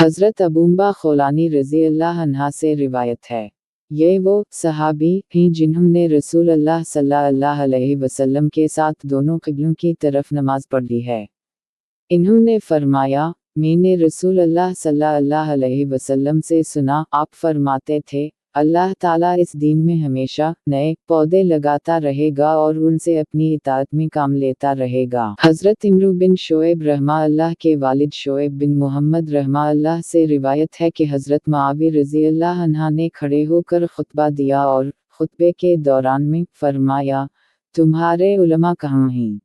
हज़रत अबूबा खौलानी रज़ी अल्लाह अन्हा से रिवायत है, ये वो सहाबी हैं जिन्होंने रसूल अल्लाह सल्लल्लाहु अलैहि वसल्लम के साथ दोनों क़िबलों की तरफ नमाज पढ़ी है। इन्होंने फरमाया, मैंने रसूल अल्लाह सल्लल्लाहु अलैहि वसल्लम से सुना, आप फरमाते थे, अल्लाह ताला इस दीन में हमेशा नए पौधे लगाता रहेगा और उनसे अपनी इताअत में काम लेता रहेगा। हज़रत इमरू बिन शोएब रहमा अल्लाह के वालिद शोएब बिन मोहम्मद रहमा अल्लाह से रिवायत है कि हज़रत मुआवी रज़ी अल्लाह अन्हा ने खड़े होकर खुतबा दिया और खुतबे के दौरान में फरमाया, तुम्हारे उलमा कहाँ हैं?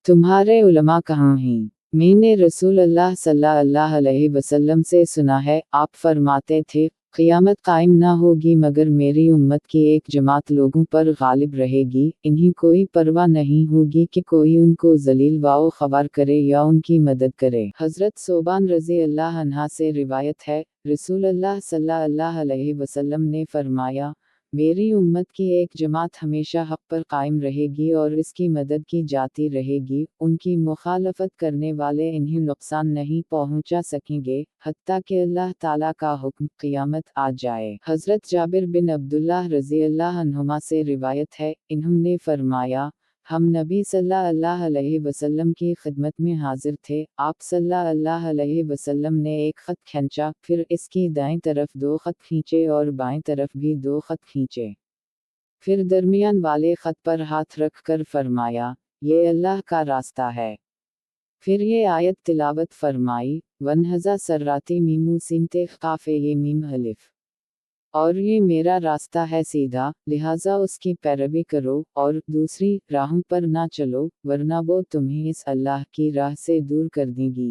तुम्हारे उलमा कहाँ हैं? मैंने रसूल अल्लाह सल्लल्लाहु अलैहि वसल्लम से सुना है, आप फरमाते थे, क़ियामत कायम ना होगी मगर मेरी उम्मत की एक जमात लोगों पर गालिब रहेगी, इन्हें कोई परवाह नहीं होगी कि कोई उनको ज़लील व ख़वार करे या उनकी मदद करे। हज़रत सोबान रज़ी अल्लाह अन्हा से रिवायत है, रसूल अल्लाह सल्लल्लाहु अलैहि वसल्लम ने फरमाया, मेरी उम्मत की एक जमात हमेशा हक़ पर कायम रहेगी और इसकी मदद की जाती रहेगी, उनकी मुखालफत करने वाले इन्हें नुकसान नहीं पहुंचा सकेंगे, हत्ता कि अल्लाह ताला का हुक्म क़ियामत आ जाए। हज़रत जाबिर बिन अब्दुल्लाह रज़ी अल्लाह अन्हुमा से रिवायत है, इन्होंने फरमाया, हम नबी सल्लल्लाहु अलैहि वसल्लम की खिदमत में हाजिर थे, आप सल्लल्लाहु अलैहि वसल्लम ने एक ख़त खींचा, फिर इसकी दाएं तरफ 2 ख़त खींचे और बाएं तरफ भी 2 ख़त खींचे। फिर दरमियान वाले ख़त पर हाथ रख कर फरमाया, ये अल्लाह का रास्ता है। फिर ये आयत तिलावत फरमाई, वनहज़ा सर्राती मीमू सीनते क़ाफ़े ये मीम अलिफ़। और ये मेरा रास्ता है सीधा, लिहाजा उसकी पैरवी करो, और दूसरी राहों पर ना चलो, वरना वो तुम्हें इस अल्लाह की राह से दूर कर देंगी।